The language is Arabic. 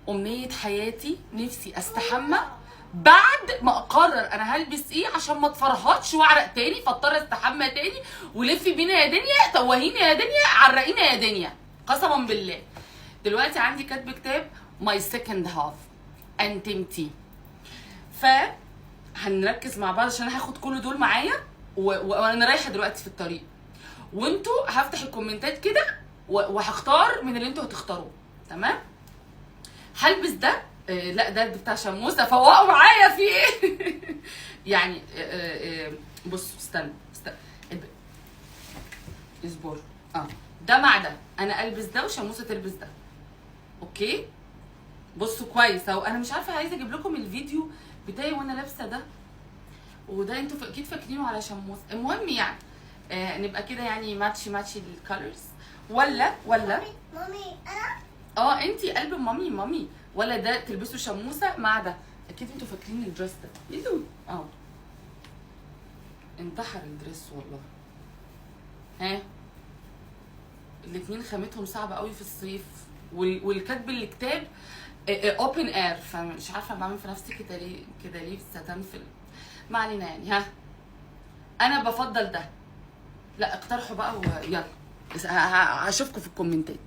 امنيه حياتي نفسي استحمى بعد ما اقرر انا هلبس ايه عشان ما اتفرهطش واعرق تاني فاضطر استحمى تاني. ولفي بينا يا دنيا، توهينا يا دنيا، عرقينا يا دنيا، قسما بالله. دلوقتي عندي كاتب كتاب ماي سكند هاف انتمتي. ف هنركز مع بعض عشان انا هاخد كل دول معايا وانا رايحه دلوقتي في الطريق، وانتوا هفتح الكومنتات كده وهختار من اللي انتوا هتختاروه. تمام؟ هلبس ده لا ده بتاع شموسه، فوقوا معايا في ايه؟ يعني بصوا استنى اصبروا. ده مع ده، انا البس ده وشموسه تلبس ده. اوكي؟ بصوا كويس اهو. انا مش عارفه عايزه اجيب لكم الفيديو بتاعي وانا لابسه ده وده، انتوا اكيد فاكرينه على شموسه. المهم يعني نبقى كده يعني ماتشي الكالرز. ولا مامي انا انتي قلب مامي ولا ده تلبسوا شموسه مع ده. اكيد انتوا فاكرين الدريس ده. يلو انتحر الدريس والله. ها الاتنين خامتهم صعبه قوي في الصيف، والكاتب الكتاب اوبن اير، فمش عارفه بعمل في نفسي كده ليه الستان في ما علينا يعني. ها انا بفضل ده. لا اقترحوا بقى ويلا، هشوفكم في الكومنتات.